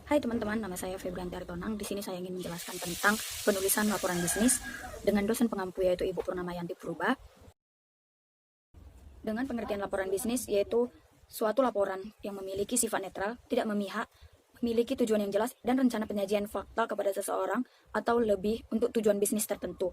Hai teman-teman, nama saya Febrianti Aritonang. Di sini saya ingin menjelaskan tentang penulisan laporan bisnis dengan dosen pengampu yaitu Ibu Purnamayanti Purba. Dengan pengertian laporan bisnis yaitu suatu laporan yang memiliki sifat netral, tidak memihak, memiliki tujuan yang jelas, dan rencana penyajian fakta kepada seseorang atau lebih untuk tujuan bisnis tertentu.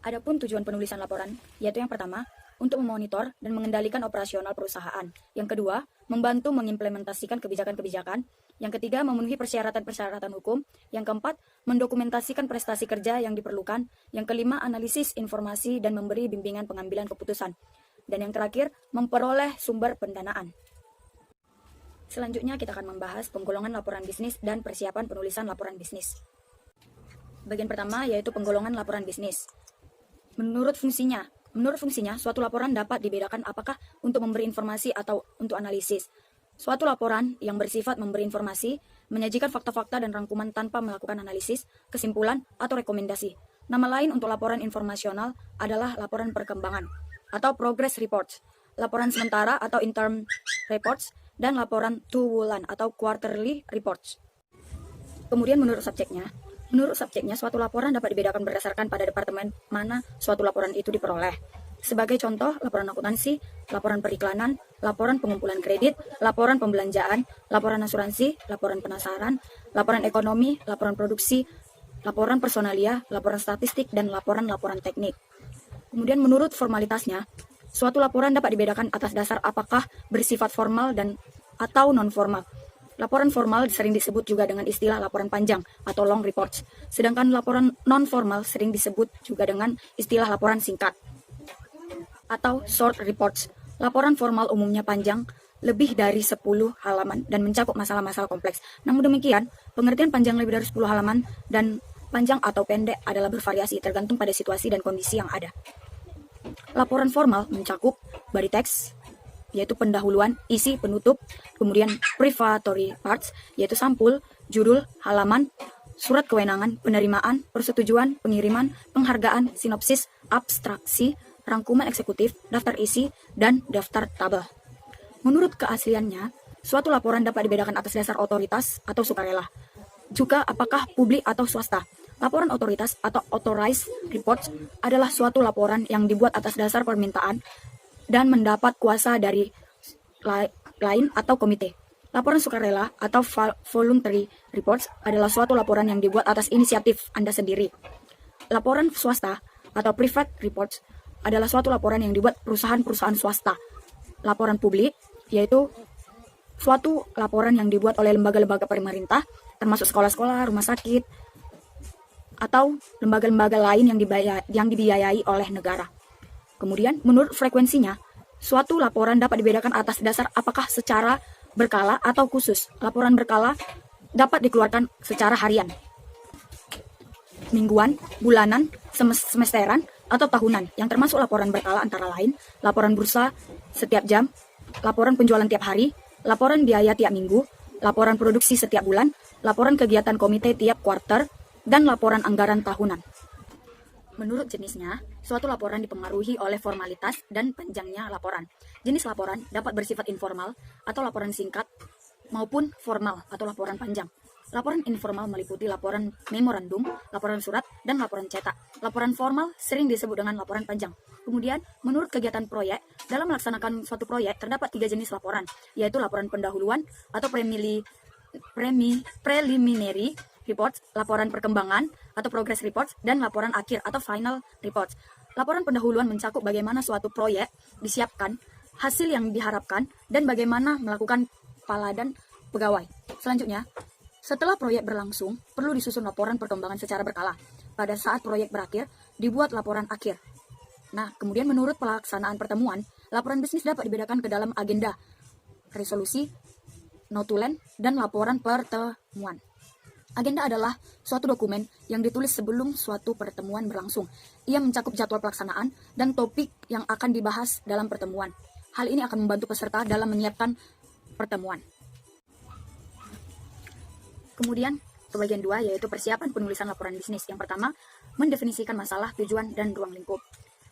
Adapun tujuan penulisan laporan yaitu yang pertama, untuk memonitor dan mengendalikan operasional perusahaan. Yang kedua, membantu mengimplementasikan kebijakan-kebijakan. Yang ketiga, memenuhi persyaratan-persyaratan hukum. Yang keempat, mendokumentasikan prestasi kerja yang diperlukan. Yang kelima, analisis informasi dan memberi bimbingan pengambilan keputusan. Dan yang terakhir, memperoleh sumber pendanaan. Selanjutnya kita akan membahas penggolongan laporan bisnis dan persiapan penulisan laporan bisnis. Bagian pertama yaitu penggolongan laporan bisnis. Menurut fungsinya, suatu laporan dapat dibedakan apakah untuk memberi informasi atau untuk analisis. Suatu laporan yang bersifat memberi informasi, menyajikan fakta-fakta dan rangkuman tanpa melakukan analisis, kesimpulan, atau rekomendasi. Nama lain untuk laporan informasional adalah laporan perkembangan atau progress reports, laporan sementara atau interim reports, dan laporan triwulan atau quarterly reports. Kemudian menurut subjeknya, suatu laporan dapat dibedakan berdasarkan pada departemen mana suatu laporan itu diperoleh. Sebagai contoh, laporan akuntansi, laporan periklanan, laporan pengumpulan kredit, laporan pembelanjaan, laporan asuransi, laporan penasaran, laporan ekonomi, laporan produksi, laporan personalia, laporan statistik, dan laporan-laporan teknik. Kemudian menurut formalitasnya, suatu laporan dapat dibedakan atas dasar apakah bersifat formal dan atau non-formal. Laporan formal sering disebut juga dengan istilah laporan panjang atau long reports, sedangkan laporan non-formal sering disebut juga dengan istilah laporan singkat atau short reports. Laporan formal umumnya panjang, lebih dari 10 halaman dan mencakup masalah-masalah kompleks. Namun demikian, pengertian panjang lebih dari 10 halaman dan panjang atau pendek adalah bervariasi tergantung pada situasi dan kondisi yang ada. Laporan formal mencakup body text, yaitu pendahuluan, isi, penutup, kemudian prefatory parts, yaitu sampul, judul, halaman, surat kewenangan, penerimaan, persetujuan, pengiriman, penghargaan, sinopsis, abstraksi, rangkuman eksekutif, daftar isi, dan daftar tabel. Menurut keasliannya, suatu laporan dapat dibedakan atas dasar otoritas atau sukarela. Juga apakah publik atau swasta. Laporan otoritas atau authorized reports adalah suatu laporan yang dibuat atas dasar permintaan dan mendapat kuasa dari lain atau komite. Laporan sukarela atau voluntary reports adalah suatu laporan yang dibuat atas inisiatif Anda sendiri. Laporan swasta atau private reports adalah suatu laporan yang dibuat perusahaan-perusahaan swasta. Laporan publik yaitu suatu laporan yang dibuat oleh lembaga-lembaga pemerintah, termasuk sekolah-sekolah, rumah sakit, atau lembaga-lembaga lain yang dibiayai oleh negara. Kemudian, menurut frekuensinya, suatu laporan dapat dibedakan atas dasar apakah secara berkala atau khusus. Laporan berkala dapat dikeluarkan secara harian, mingguan, bulanan, semesteran, atau tahunan, yang termasuk laporan berkala antara lain, laporan bursa setiap jam, laporan penjualan tiap hari, laporan biaya tiap minggu, laporan produksi setiap bulan, laporan kegiatan komite tiap kuarter, dan laporan anggaran tahunan. Menurut jenisnya, suatu laporan dipengaruhi oleh formalitas dan panjangnya laporan. Jenis laporan dapat bersifat informal atau laporan singkat maupun formal atau laporan panjang. Laporan informal meliputi laporan memorandum, laporan surat, dan laporan cetak. Laporan formal sering disebut dengan laporan panjang. Kemudian, menurut kegiatan proyek, dalam melaksanakan suatu proyek terdapat 3 jenis laporan, yaitu laporan pendahuluan atau preliminary reports, laporan perkembangan atau progress reports, dan laporan akhir atau final reports. Laporan pendahuluan mencakup bagaimana suatu proyek disiapkan, hasil yang diharapkan, dan bagaimana melakukan kepala dan pegawai. Selanjutnya, setelah proyek berlangsung, perlu disusun laporan perkembangan secara berkala. Pada saat proyek berakhir, dibuat laporan akhir. Nah, kemudian menurut pelaksanaan pertemuan, laporan bisnis dapat dibedakan ke dalam agenda, resolusi, notulen, dan laporan pertemuan. Agenda adalah suatu dokumen yang ditulis sebelum suatu pertemuan berlangsung. Ia mencakup jadwal pelaksanaan dan topik yang akan dibahas dalam pertemuan. Hal ini akan membantu peserta dalam menyiapkan pertemuan. Kemudian, bagian 2 yaitu persiapan penulisan laporan bisnis. Yang pertama, mendefinisikan masalah, tujuan, dan ruang lingkup.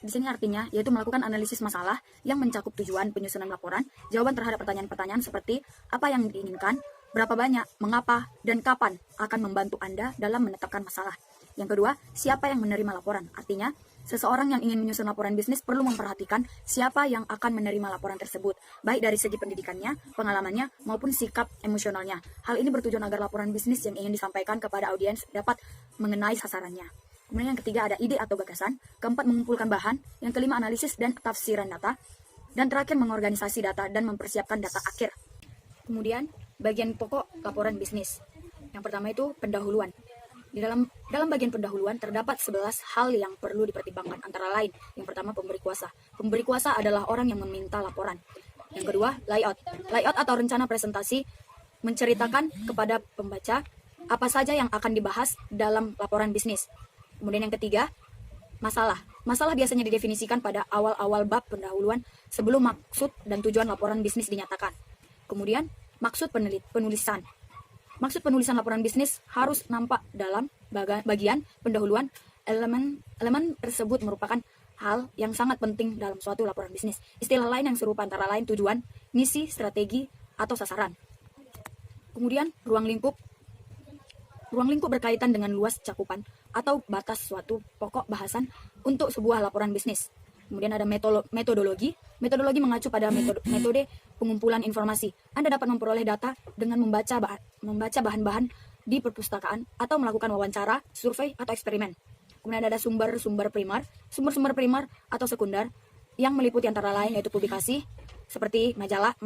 Di sini artinya yaitu melakukan analisis masalah yang mencakup tujuan penyusunan laporan, jawaban terhadap pertanyaan-pertanyaan seperti apa yang diinginkan, berapa banyak, mengapa, dan kapan akan membantu Anda dalam menetapkan masalah. Yang kedua, siapa yang menerima laporan. Artinya, seseorang yang ingin menyusun laporan bisnis perlu memperhatikan siapa yang akan menerima laporan tersebut, baik dari segi pendidikannya, pengalamannya, maupun sikap emosionalnya. Hal ini bertujuan agar laporan bisnis yang ingin disampaikan kepada audiens dapat mengenai sasarannya. Kemudian yang ketiga ada ide atau gagasan, keempat mengumpulkan bahan, yang kelima analisis dan tafsiran data, dan terakhir mengorganisasi data dan mempersiapkan data akhir. Kemudian bagian pokok laporan bisnis. Yang pertama itu pendahuluan. Di dalam bagian pendahuluan terdapat 11 hal yang perlu dipertimbangkan, antara lain yang pertama pemberi kuasa. Pemberi kuasa adalah orang yang meminta laporan. Yang kedua layout. Layout atau rencana presentasi menceritakan kepada pembaca apa saja yang akan dibahas dalam laporan bisnis. Kemudian yang ketiga masalah. Masalah biasanya didefinisikan pada awal-awal bab pendahuluan sebelum maksud dan tujuan laporan bisnis dinyatakan. Kemudian maksud penulisan. Maksud penulisan laporan bisnis harus nampak dalam bagian pendahuluan. Elemen tersebut merupakan hal yang sangat penting dalam suatu laporan bisnis. Istilah lain yang serupa antara lain tujuan, misi, strategi, atau sasaran. Kemudian ruang lingkup. Ruang lingkup berkaitan dengan luas cakupan atau batas suatu pokok bahasan untuk sebuah laporan bisnis. Kemudian ada metodologi. Metodologi mengacu pada metode pengumpulan informasi. Anda dapat memperoleh data dengan membaca bahan-bahan di perpustakaan atau melakukan wawancara, survei, atau eksperimen. Kemudian ada sumber-sumber primer. Sumber-sumber primer atau sekunder yang meliputi antara lain yaitu publikasi seperti majalah,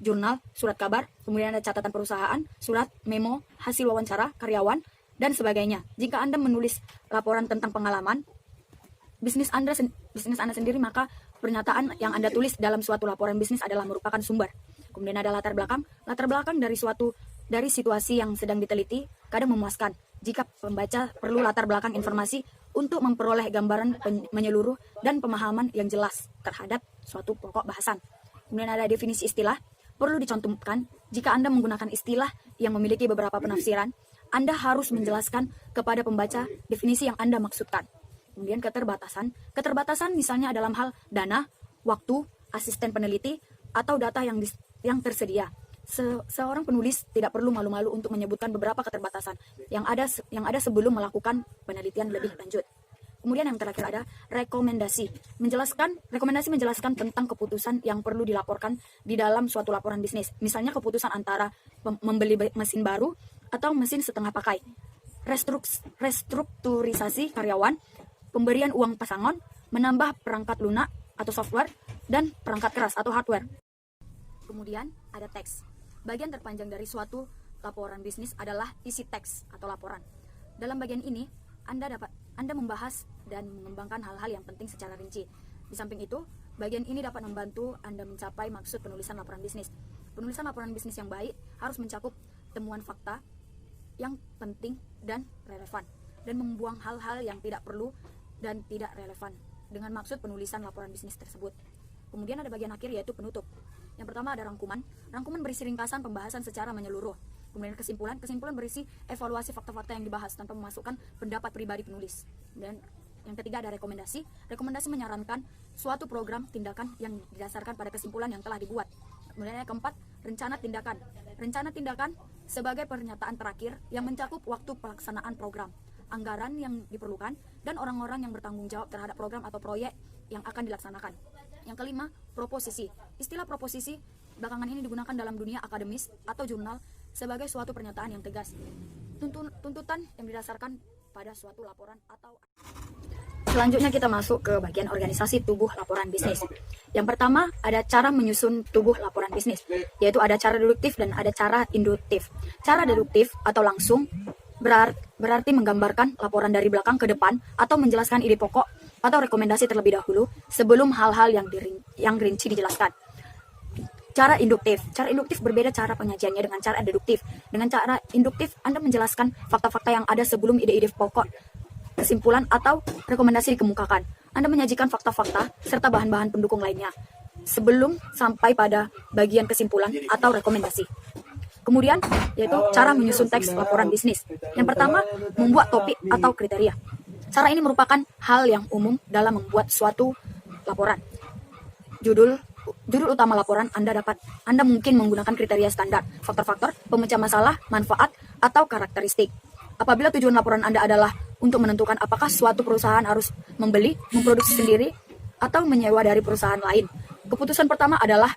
jurnal, surat kabar. Kemudian ada catatan perusahaan, surat, memo, hasil wawancara, karyawan, dan sebagainya. Jika Anda menulis laporan tentang pengalaman bisnis Anda sendiri, maka pernyataan yang Anda tulis dalam suatu laporan bisnis adalah merupakan sumber. Kemudian ada latar belakang. Latar belakang dari situasi yang sedang diteliti kadang memuaskan jika pembaca perlu latar belakang informasi untuk memperoleh gambaran menyeluruh dan pemahaman yang jelas terhadap suatu pokok bahasan. Kemudian ada definisi istilah. Perlu dicontohkan jika Anda menggunakan istilah yang memiliki beberapa penafsiran, Anda harus menjelaskan kepada pembaca definisi yang Anda maksudkan. Kemudian keterbatasan. Keterbatasan misalnya dalam hal dana, waktu, asisten peneliti, atau data yang tersedia. Seorang penulis tidak perlu malu-malu untuk menyebutkan beberapa keterbatasan yang ada sebelum melakukan penelitian lebih lanjut. Kemudian yang terakhir ada rekomendasi. Rekomendasi menjelaskan tentang keputusan yang perlu dilaporkan di dalam suatu laporan bisnis. Misalnya keputusan antara membeli mesin baru atau mesin setengah pakai. Restrukturisasi karyawan, pemberian uang pesangon, menambah perangkat lunak atau software, dan perangkat keras atau hardware. Kemudian ada teks. Bagian terpanjang dari suatu laporan bisnis adalah isi teks atau laporan. Dalam bagian ini, Anda membahas dan mengembangkan hal-hal yang penting secara rinci. Di samping itu, bagian ini dapat membantu Anda mencapai maksud penulisan laporan bisnis. Penulisan laporan bisnis yang baik harus mencakup temuan fakta yang penting dan relevan, dan membuang hal-hal yang tidak perlu dan tidak relevan dengan maksud penulisan laporan bisnis tersebut. Kemudian ada bagian akhir yaitu penutup. Yang pertama ada rangkuman. Rangkuman berisi ringkasan pembahasan secara menyeluruh. Kemudian kesimpulan berisi evaluasi fakta-fakta yang dibahas tanpa memasukkan pendapat pribadi penulis. Dan yang ketiga ada rekomendasi. Rekomendasi menyarankan suatu program tindakan yang didasarkan pada kesimpulan yang telah dibuat. Kemudian yang keempat, rencana tindakan. Rencana tindakan sebagai pernyataan terakhir yang mencakup waktu pelaksanaan program, anggaran yang diperlukan, dan orang-orang yang bertanggung jawab terhadap program atau proyek yang akan dilaksanakan. Yang kelima, proposisi. Istilah proposisi belakangan ini digunakan dalam dunia akademis atau jurnal sebagai suatu pernyataan yang tegas. Tuntutan yang didasarkan pada suatu laporan atau... Selanjutnya kita masuk ke bagian organisasi tubuh laporan bisnis. Yang pertama ada cara menyusun tubuh laporan bisnis, yaitu ada cara deduktif dan ada cara induktif. Cara deduktif atau langsung berarti menggambarkan laporan dari belakang ke depan atau menjelaskan ide pokok atau rekomendasi terlebih dahulu sebelum hal-hal yang rinci dijelaskan. Cara induktif berbeda cara penyajiannya dengan cara deduktif. Dengan cara induktif, Anda menjelaskan fakta-fakta yang ada sebelum ide-ide pokok, kesimpulan atau rekomendasi dikemukakan. Anda menyajikan fakta-fakta serta bahan-bahan pendukung lainnya sebelum sampai pada bagian kesimpulan atau rekomendasi. Kemudian, yaitu cara menyusun teks laporan bisnis. Yang pertama, membuat topik atau kriteria. Cara ini merupakan hal yang umum dalam membuat suatu laporan. Judul judul utama laporan Anda mungkin menggunakan kriteria standar, faktor-faktor, pemecah masalah, manfaat, atau karakteristik. Apabila tujuan laporan Anda adalah untuk menentukan apakah suatu perusahaan harus membeli, memproduksi sendiri, atau menyewa dari perusahaan lain. Keputusan pertama adalah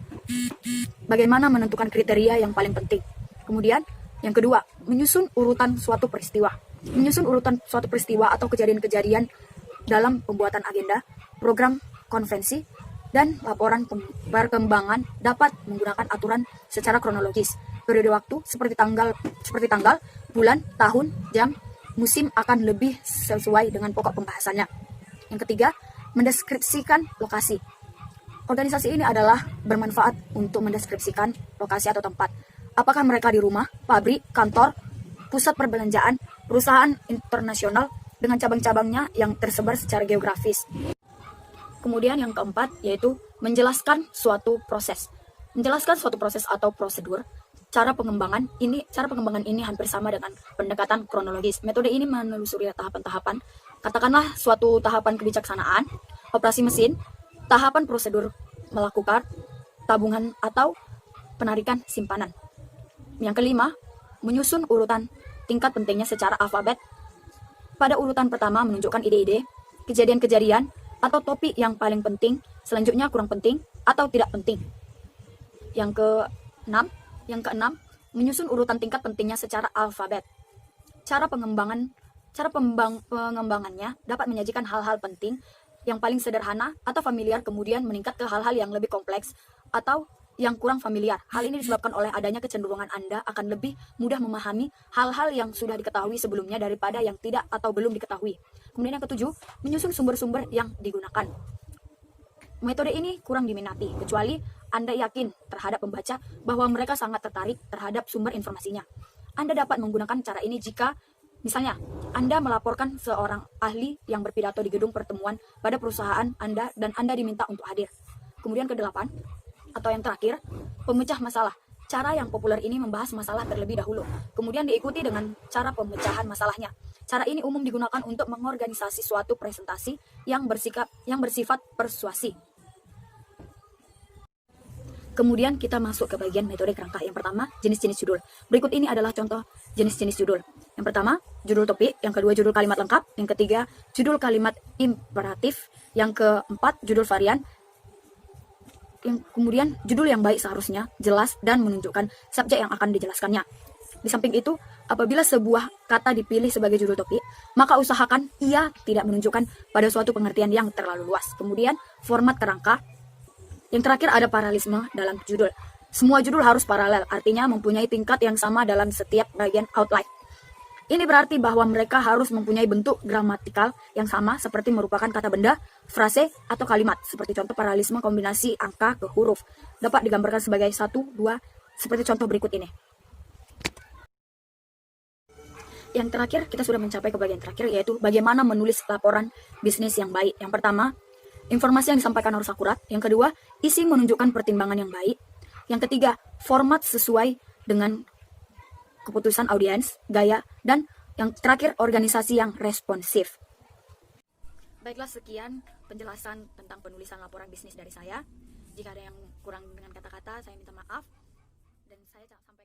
bagaimana menentukan kriteria yang paling penting. Kemudian, yang kedua, menyusun urutan suatu peristiwa. Menyusun urutan suatu peristiwa atau kejadian-kejadian dalam pembuatan agenda, program, konvensi, dan laporan perkembangan dapat menggunakan aturan secara kronologis. Periode waktu seperti tanggal, bulan, tahun, jam, musim akan lebih sesuai dengan pokok pembahasannya. Yang ketiga, mendeskripsikan lokasi. Organisasi ini adalah bermanfaat untuk mendeskripsikan lokasi atau tempat. Apakah mereka di rumah, pabrik, kantor, pusat perbelanjaan, perusahaan internasional dengan cabang-cabangnya yang tersebar secara geografis. Kemudian yang keempat yaitu menjelaskan suatu proses. Menjelaskan suatu proses atau prosedur. Cara pengembangan ini hampir sama dengan pendekatan kronologis. Metode ini menelusuri tahapan-tahapan. Katakanlah suatu tahapan kebijaksanaan, operasi mesin, tahapan prosedur melakukan tabungan atau penarikan simpanan. Yang kelima, menyusun urutan tingkat pentingnya secara alfabet. Pada urutan pertama menunjukkan ide-ide, kejadian-kejadian, atau topik yang paling penting, selanjutnya kurang penting atau tidak penting. Yang keenam, menyusun urutan tingkat pentingnya secara alfabet. Cara pengembangannya dapat menyajikan hal-hal penting yang paling sederhana atau familiar, kemudian meningkat ke hal-hal yang lebih kompleks atau yang kurang familiar. Hal ini disebabkan oleh adanya kecenderungan Anda akan lebih mudah memahami hal-hal yang sudah diketahui sebelumnya daripada yang tidak atau belum diketahui. Kemudian yang ketujuh, menyusun sumber-sumber yang digunakan. Metode ini kurang diminati, kecuali Anda yakin terhadap pembaca bahwa mereka sangat tertarik terhadap sumber informasinya. Anda dapat menggunakan cara ini jika, misalnya, Anda melaporkan seorang ahli yang berpidato di gedung pertemuan pada perusahaan Anda dan Anda diminta untuk hadir. Kemudian kedelapan, atau yang terakhir, pemecah masalah. Cara yang populer ini membahas masalah terlebih dahulu, kemudian diikuti dengan cara pemecahan masalahnya. Cara ini umum digunakan untuk mengorganisasi suatu presentasi yang bersifat persuasi. Kemudian kita masuk ke bagian metode kerangka. Yang pertama, jenis-jenis judul. Berikut ini adalah contoh jenis-jenis judul. Yang pertama, judul topik. Yang kedua, judul kalimat lengkap. Yang ketiga, judul kalimat imperatif. Yang keempat, judul varian. Yang kemudian judul yang baik seharusnya jelas dan menunjukkan subjek yang akan dijelaskannya. Di samping itu, apabila sebuah kata dipilih sebagai judul topik, maka usahakan ia tidak menunjukkan pada suatu pengertian yang terlalu luas. Kemudian, format kerangka. Yang terakhir ada paralelisme dalam judul. Semua judul harus paralel, artinya mempunyai tingkat yang sama dalam setiap bagian outline. Ini berarti bahwa mereka harus mempunyai bentuk gramatikal yang sama seperti merupakan kata benda, frase, atau kalimat. Seperti contoh paralelisme kombinasi angka ke huruf. Dapat digambarkan sebagai 1, 2, seperti contoh berikut ini. Yang terakhir, kita sudah mencapai ke bagian terakhir, yaitu bagaimana menulis laporan bisnis yang baik. Yang pertama, informasi yang disampaikan harus akurat. Yang kedua, isi menunjukkan pertimbangan yang baik. Yang ketiga, format sesuai dengan keputusan audiens, gaya, dan yang terakhir organisasi yang responsif. Baiklah, sekian penjelasan tentang penulisan laporan bisnis dari saya. Jika ada yang kurang dengan kata-kata, saya minta maaf dan saya sampai